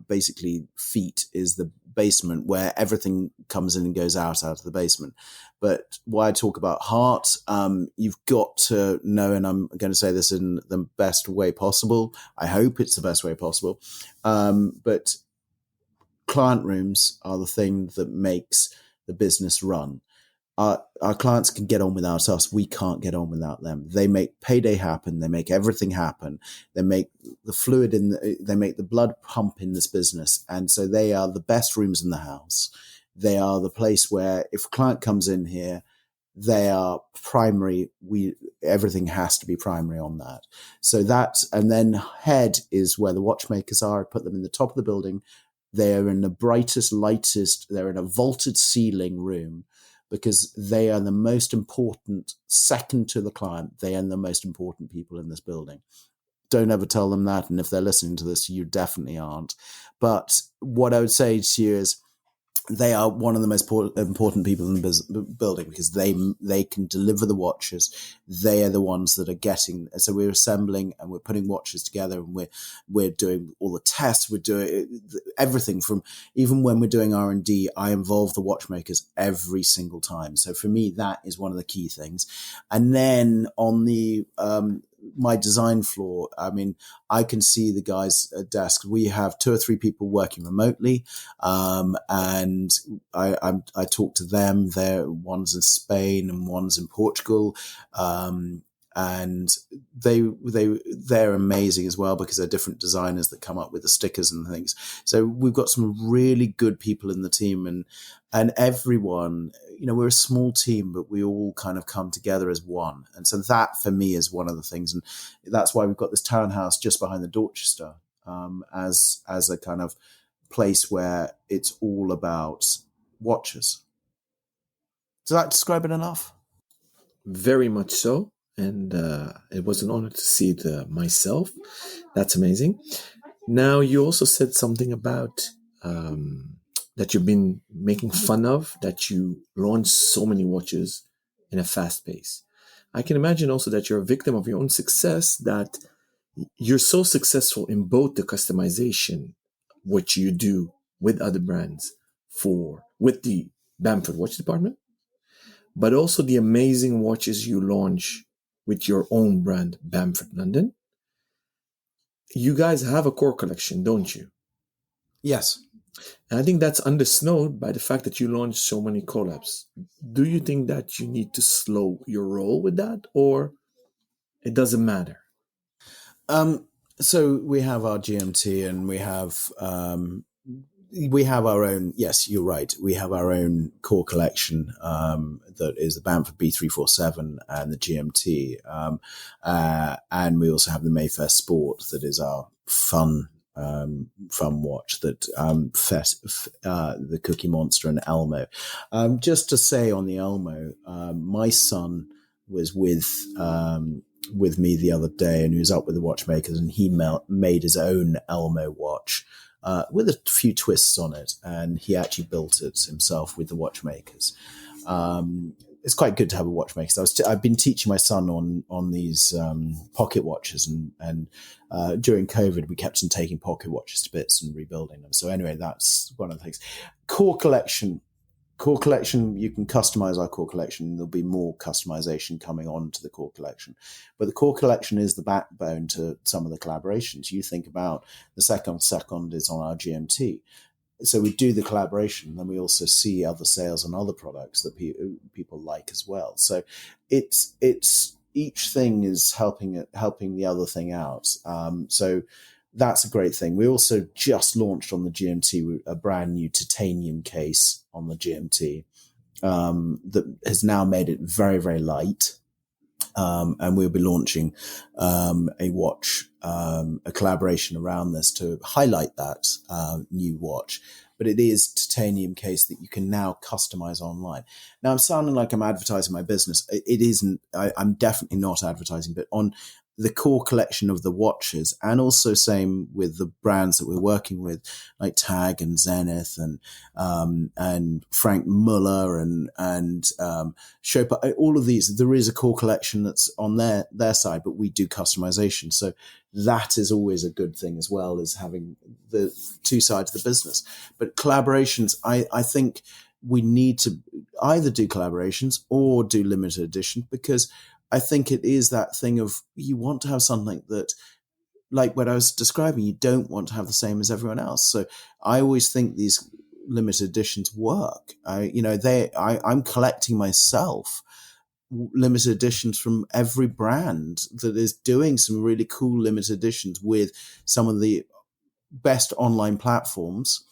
basically feet is the basement, where everything comes in and goes out of the basement. But why I talk about heart, you've got to know, and I'm going to say this in the best way possible. I hope it's the best way possible. But client rooms are the thing that makes the business run. Our clients can get on without us. We can't get on without them. They make payday happen. They make everything happen. They make the fluid they make the blood pump in this business. And so they are the best rooms in the house. They are the place where if a client comes in here, they are primary. Everything has to be primary on that. So that, and then head is where the watchmakers are. I put them in the top of the building. They're in the brightest, lightest, they're in a vaulted ceiling room, because they are the most important, second to the client. They are the most important people in this building. Don't ever tell them that. And if they're listening to this, you definitely aren't. But what I would say to you is they are one of the most important people in the building, because they can deliver the watches. They are the ones that are getting. So we're assembling and we're putting watches together, and we're doing all the tests. We're doing everything from, even when we're doing R&D, I involve the watchmakers every single time. So for me, that is one of the key things. And then on the my design floor, I mean, I can see the guys at desk. We have 2 or 3 people working remotely, and I talk to them. One's in Spain and one's in Portugal, and they're amazing as well because they're different designers that come up with the stickers and things. So we've got some really good people in the team, and everyone, we're a small team, but we all kind of come together as one. And so that for me is one of the things, and that's why we've got this townhouse just behind the Dorchester as a kind of place where it's all about watches. Does that describe it enough? Very much so. And it was an honor to see it myself. That's amazing. Now, you also said something about that you've been making fun of, that you launched so many watches in a fast pace. I can imagine also that you're a victim of your own success, that you're so successful in both the customization, which you do with other brands with the Bamford watch department, but also the amazing watches you launch with your own brand, Bamford London. You guys have a core collection, don't you? Yes. And I think that's undersnowed by the fact that you launched so many collabs. Do you think that you need to slow your roll with that, or it doesn't matter? So we have our GMT, and we have our own. Yes, you're right. We have our own core collection that is the Bamford B347 and the GMT, and we also have the Mayfair Sport that is our fun watch that the Cookie Monster and Elmo. Just to say on the Elmo, my son was with me the other day, and he was up with the watchmakers, and he made his own Elmo watch with a few twists on it, and he actually built it himself with the watchmakers. It's quite good to have a watchmaker. I've been teaching my son on these pocket watches, and during COVID, we kept on taking pocket watches to bits and rebuilding them. So anyway, that's one of the things. Core collection, you can customize our core collection. There'll be more customization coming on to the core collection. But the core collection is the backbone to some of the collaborations. You think about the second is on our GMT. So we do the collaboration, then we also see other sales on other products that people like as well. So it's each thing is helping the other thing out. So that's a great thing. We also just launched on the GMT a brand new titanium case on the GMT that has now made it very, very light. And we'll be launching a watch, a collaboration around this to highlight that new watch. But it is titanium case that you can now customize online. Now, I'm sounding like I'm advertising my business. It isn't. I'm definitely not advertising, but on the core collection of the watches, and also same with the brands that we're working with, like TAG and Zenith and Frank Muller and Chopin, all of these. There is a core collection that's on their side, but we do customization. So that is always a good thing as well, as having the two sides of the business. But collaborations, I think we need to either do collaborations or do limited edition, because I think it is that thing of you want to have something that, like what I was describing, you don't want to have the same as everyone else. So I always think these limited editions work. I'm collecting myself limited editions from every brand that is doing some really cool limited editions with some of the best online platforms,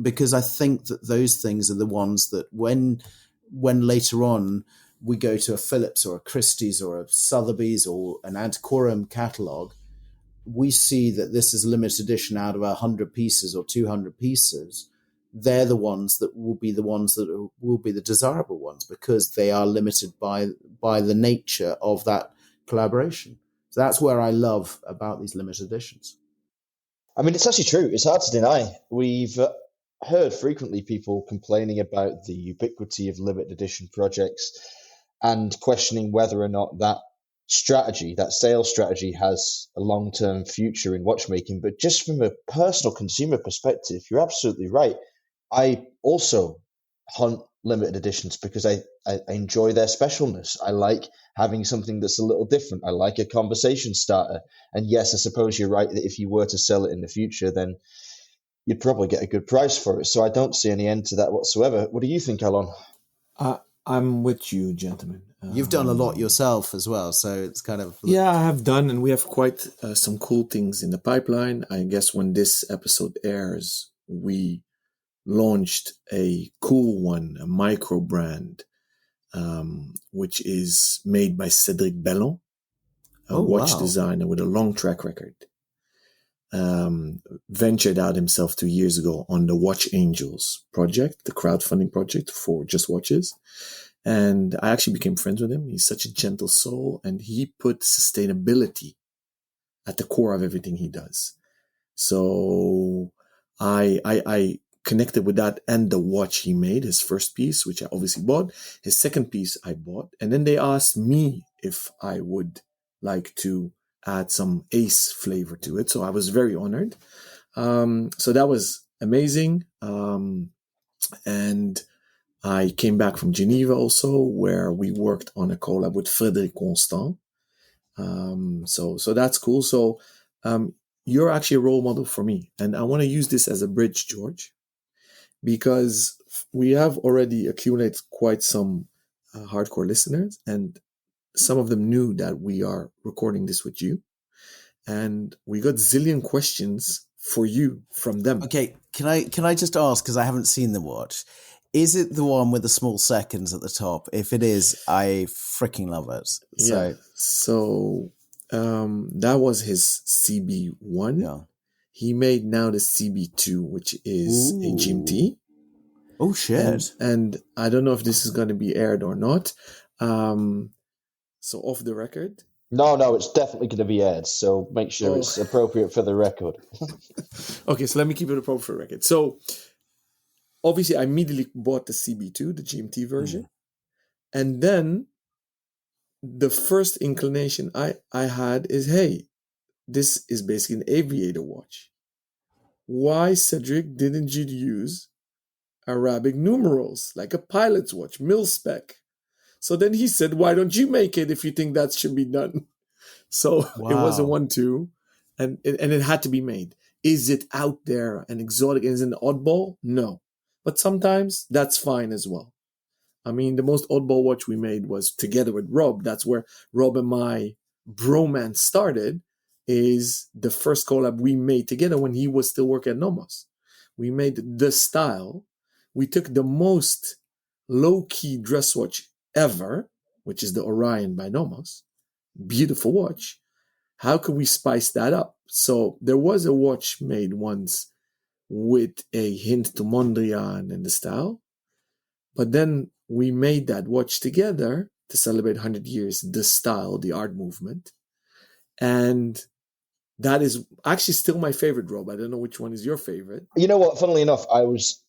because I think that those things are the ones that when later on we go to a Phillips or a Christie's or a Sotheby's or an Antiquarium catalogue, we see that this is a limited edition out of 100 pieces or 200 pieces. They're the ones that will be the desirable ones, because they are limited by the nature of that collaboration. So that's where I love about these limited editions. I mean, it's actually true. It's hard to deny. We've heard frequently people complaining about the ubiquity of limited edition projects and questioning whether or not that sales strategy has a long-term future in watchmaking. But just from a personal consumer perspective, you're absolutely right. I also hunt limited editions because I enjoy their specialness. I like having something that's a little different. I like a conversation starter. And yes, I suppose you're right that if you were to sell it in the future, then you'd probably get a good price for it. So I don't see any end to that whatsoever. What do you think, Alon? I'm with you, gentlemen. You've done a lot yourself as well, so it's kind of... Yeah, I have done, and we have quite some cool things in the pipeline. I guess when this episode airs, we launched a cool one, a micro brand, which is made by Cédric Bellon, a watch designer with a long track record. Ventured out himself 2 years ago on the Watch Angels project, the crowdfunding project for Just Watches. And I actually became friends with him. He's such a gentle soul, and he put sustainability at the core of everything he does. So I connected with that and the watch he made, his first piece, which I obviously bought. His second piece I bought. And then they asked me if I would like to add some ace flavor to it. So I was very honored. So that was amazing. And I came back from Geneva also, where we worked on a collab with Frédéric Constant. So that's cool. So you're actually a role model for me. And I want to use this as a bridge, George, because we have already accumulated quite some hardcore listeners, and some of them knew that we are recording this with you. And we got zillion questions for you from them. Okay, can I just ask, because I haven't seen the watch, is it the one with the small seconds at the top? If it is, I freaking love it. So that was his CB1. Yeah. He made now the CB2, which is a GMT. Oh, shit. And I don't know if this is going to be aired or not. So off the record. No, it's definitely going to be aired. So make sure it's appropriate for the record. Okay, so let me keep it appropriate for the record. So obviously, I immediately bought the CB2, the GMT version. And then the first inclination I had is, hey, this is basically an aviator watch. Why, Cedric, didn't you use Arabic numerals, like a pilot's watch, mil-spec? So then he said, why don't you make it if you think that should be done? So It was a 1-2, and it had to be made. Is it out there and exotic? Is it an oddball? No. But sometimes that's fine as well. I mean, the most oddball watch we made was together with Rob. That's where Rob and my bromance started, is the first collab we made together when he was still working at Nomos. We made the style. We took the most low-key dress watch ever, which is the Orion by Nomos. Beautiful watch. How could we spice that up? So there was a watch made once with a hint to Mondrian and the style. But then we made that watch together to celebrate 100 years, the style, the art movement. And that is actually still my favorite, Rob. I don't know which one is your favorite. You know what? Funnily enough, I was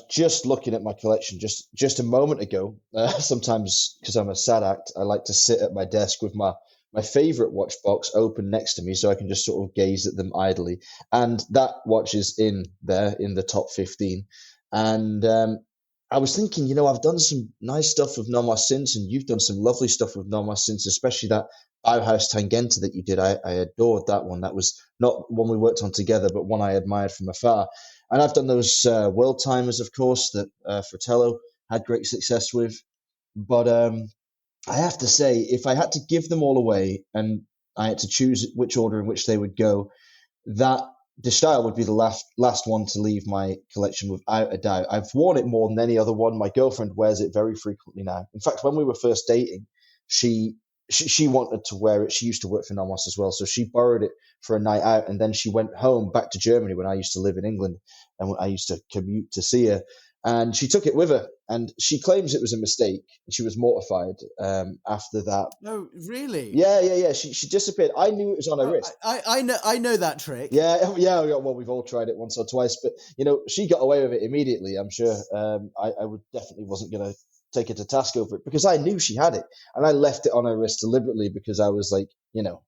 just looking at my collection just a moment ago. Sometimes, because I'm a sad act, I like to sit at my desk with my favorite watch box open next to me so I can just sort of gaze at them idly. And that watch is in there in the top 15. And I was thinking, I've done some nice stuff with Nomos since, and you've done some lovely stuff with Nomos since, especially that Bauhaus Tangente that you did. I adored that one. That was not one we worked on together, but one I admired from afar. And I've done those World Timers, of course, that Fratello had great success with. But I have to say, if I had to give them all away and I had to choose which order in which they would go, that the style would be the last one to leave my collection without a doubt. I've worn it more than any other one. My girlfriend wears it very frequently now. In fact, when we were first dating, she wanted to wear it. She used to work for Nomos as well, so she borrowed it for a night out, and then she went home back to Germany when I used to live in England, and I used to commute to see her. And she took it with her, and she claims it was a mistake. She was mortified after that. No, really? Yeah. She disappeared. I knew it was on her wrist. I know that trick. Yeah. Well, we've all tried it once or twice, but she got away with it immediately. I'm sure. I definitely wasn't going to take her to task over it because I knew she had it, and I left it on her wrist deliberately because I was like,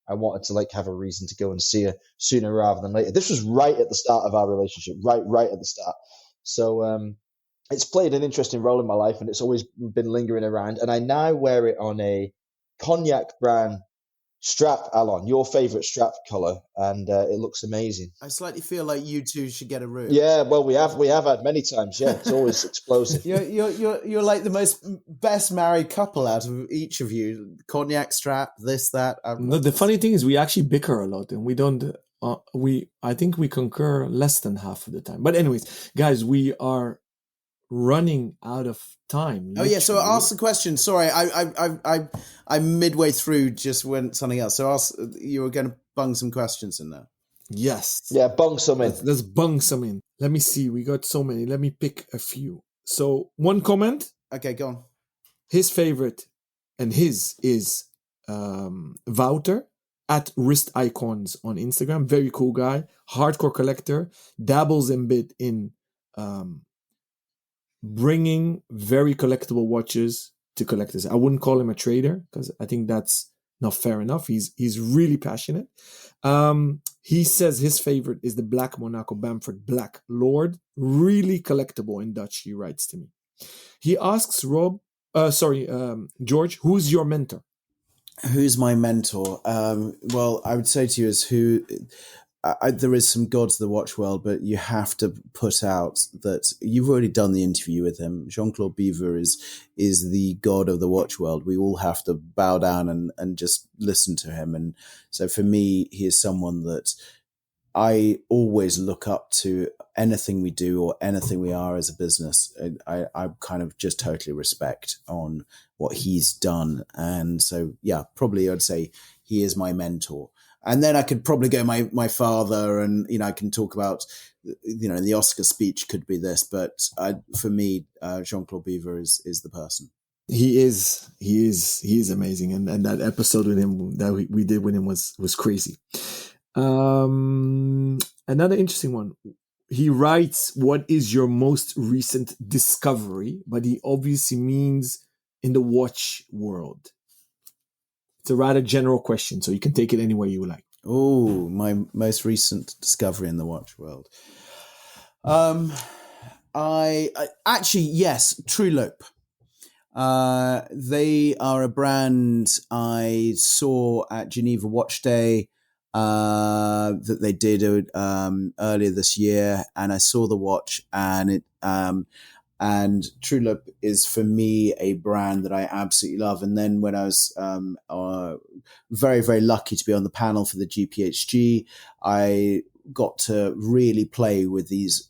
I wanted to have a reason to go and see her sooner rather than later. This was right at the start of our relationship, right at the start. So it's played an interesting role in my life, and it's always been lingering around. And I now wear it on a cognac brown strap, Alon, your favourite strap colour, and it looks amazing. I slightly feel like you two should get a room. Yeah, well, we have had many times. Yeah, it's always explosive. You're like the best married couple out of each of you. Cognac strap, this, that. No, the funny thing is we actually bicker a lot, and we don't. I think we concur less than half of the time. But anyways, guys, we are running out of time. Oh yeah, so literally. ask the question. Sorry, I'm midway through. Just went something else. So you were going to bung some questions in there. Yes. Yeah, bung some in. Let's bung some in. Let me see. We got so many. Let me pick a few. So one comment. Okay, go on. His favorite, and his is Wouter at Wrist Icons on Instagram. Very cool guy. Hardcore collector. Dabbles a bit in bringing very collectible watches to collectors. I wouldn't call him a trader because I think that's not fair enough. He's really passionate. He says his favorite is the Black Monaco Bamford Black Lord. Really collectible in Dutch, he writes to me. He asks George, who's your mentor? Who's my mentor? Well, I would say to you is there is some gods of the watch world, but you have to put out that you've already done the interview with him. Jean-Claude Biver is the god of the watch world. We all have to bow down and just listen to him. And so for me, he is someone that I always look up to. Anything we do or anything we are as a business, I kind of just totally respect on what he's done. And so, yeah, probably I'd say he is my mentor. And then I could probably go my father, and I can talk about the Oscar speech could be this, but for me, Jean-Claude Biver is the person. He is amazing, and that episode with him that we did with him was crazy. Another interesting one. He writes, "What is your most recent discovery?" But he obviously means in the watch world. It's a rather general question, so you can take it any way you like. Oh, my most recent discovery in the watch world. I actually, yes, True Loop. They are a brand I saw at Geneva Watch Day that they did earlier this year, and I saw the watch, and it and True Loop is for me a brand that I absolutely love. And then when I was very, very lucky to be on the panel for the GPHG, I got to really play with these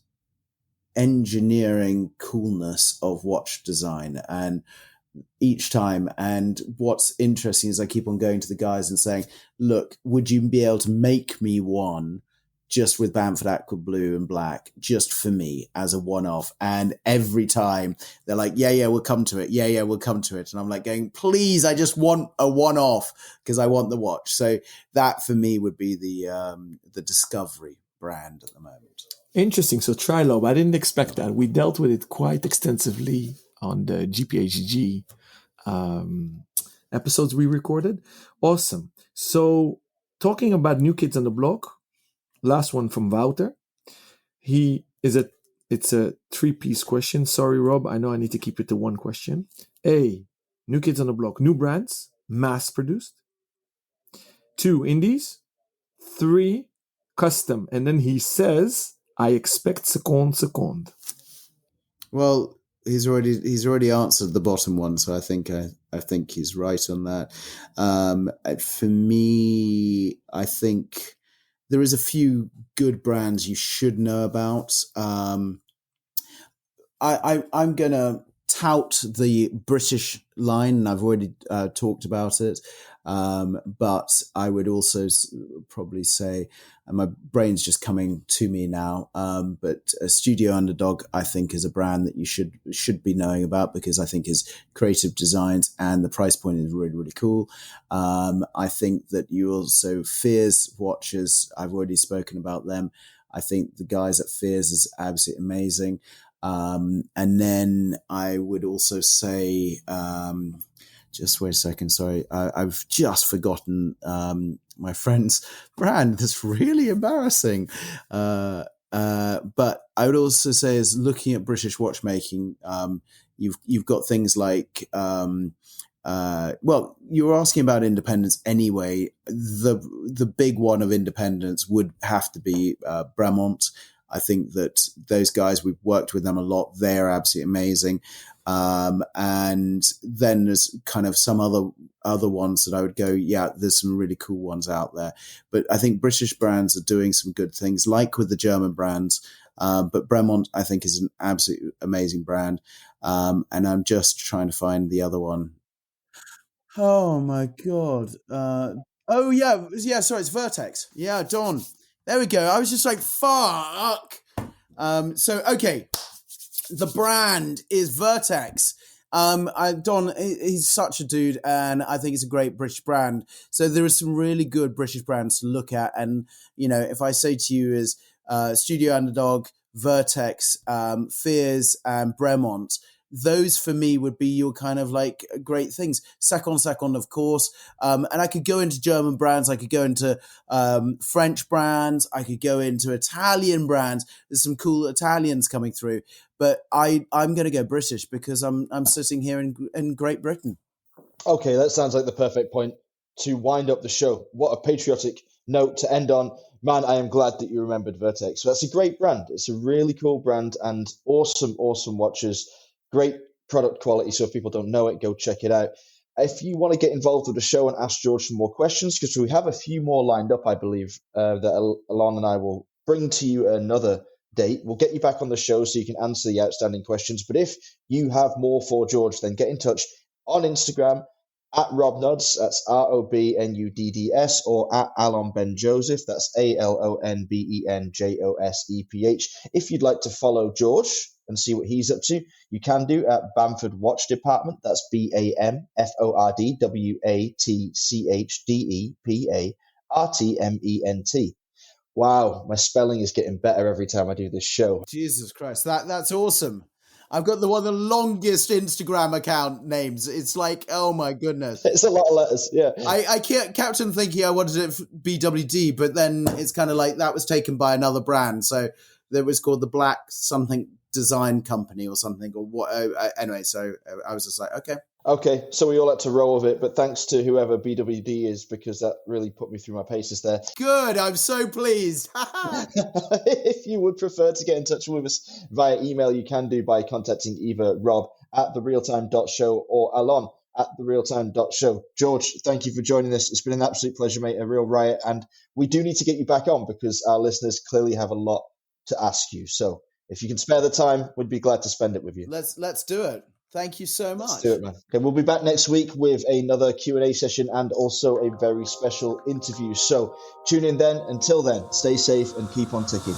engineering coolness of watch design and each time. And what's interesting is I keep on going to the guys and saying, look, would you be able to make me one just with Bamford Aqua Blue and Black, just for me as a one-off? And every time they're like, yeah, we'll come to it. Yeah, we'll come to it. And I'm like going, please, I just want a one-off because I want the watch. So that for me would be the Discovery brand at the moment. Interesting. So Trilobe, I didn't expect that. We dealt with it quite extensively on the GPHG episodes we recorded. Awesome. So talking about New Kids on the Block, last one from Wouter. It's a 3-piece question. Sorry, Rob. I know I need to keep it to one question. A, New Kids on the Block, new brands, mass produced. 2, indies. 3, custom. And then he says, I expect seconde. Well, he's already answered the bottom one, so I think he's right on that. For me, I think there is a few good brands you should know about. I'm going to tout the British line, and I've already talked about it. But I would also probably say, and my brain's just coming to me now, but Studio Underdog, I think, is a brand that you should be knowing about because I think his creative designs and the price point is really, really cool. I think that you also, Fears watches, I've already spoken about them. I think the guys at Fears is absolutely amazing. And then I would also say, just wait a second. Sorry. I've just forgotten, my friend's brand. That's really embarrassing. But I would also say is looking at British watchmaking, you've got things like, well, you were asking about independence anyway. The big one of independence would have to be Bremont. I think that those guys, we've worked with them a lot. They're absolutely amazing. And then there's kind of some other ones that I would go, yeah, there's some really cool ones out there. But I think British brands are doing some good things, like with the German brands. But Bremont, I think, is an absolutely amazing brand. And I'm just trying to find the other one. Oh my God. Oh yeah. Sorry, it's Vertex. Yeah, Don. There we go. I was just like, fuck. So okay, the brand is Vertex. Don, he's such a dude, and I think it's a great British brand. So there are some really good British brands to look at, and if I say to you is Studio Underdog, Vertex, Fears, and Bremont. Those for me would be your kind of like great things. Second, of course. And I could go into German brands. I could go into French brands. I could go into Italian brands. There's some cool Italians coming through. But I'm going to go British because I'm sitting here in Great Britain. Okay, that sounds like the perfect point to wind up the show. What a patriotic note to end on. Man, I am glad that you remembered Vertex. So that's a great brand. It's a really cool brand and awesome watches. Great product quality. So if people don't know it, go check it out. If you want to get involved with the show and ask George some more questions, because we have a few more lined up, I believe, that Alon and I will bring to you another date. We'll get you back on the show so you can answer the outstanding questions. But if you have more for George, then get in touch on Instagram at RobNuds, that's ROBNUDDS, or at Alon Ben Joseph, that's ALONBENJOSEPH. If you'd like to follow George and see what he's up to, you can do at Bamford Watch Department, that's BAMFORDWATCHDEPARTMENT. Wow, my spelling is getting better every time I do this show. Jesus Christ, that's awesome. I've got one of the longest Instagram account names. It's like, oh my goodness. It's a lot of letters, yeah. I kept on thinking I wanted it BWD, but then it's kind of like that was taken by another brand. So it was called the Black something Design Company or something, or what. Anyway, so I was just like, okay. Okay, so we all had to roll with it, but thanks to whoever BWD is, because that really put me through my paces there. Good, I'm so pleased. If you would prefer to get in touch with us via email, you can do by contacting either Rob at therealtime.show or Alon at therealtime.show. George, thank you for joining us. It's been an absolute pleasure, mate, a real riot, and we do need to get you back on because our listeners clearly have a lot to ask you. So if you can spare the time, we'd be glad to spend it with you. Let's do it. Thank you so much. Let's do it, man. Okay, we'll be back next week with another Q&A session and also a very special interview. So tune in then. Until then, stay safe and keep on ticking.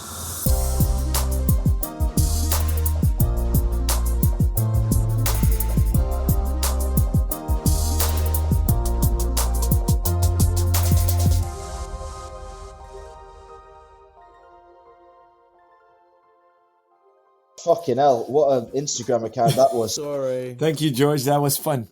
Fucking hell, what an Instagram account that was. Sorry. Thank you, George. That was fun.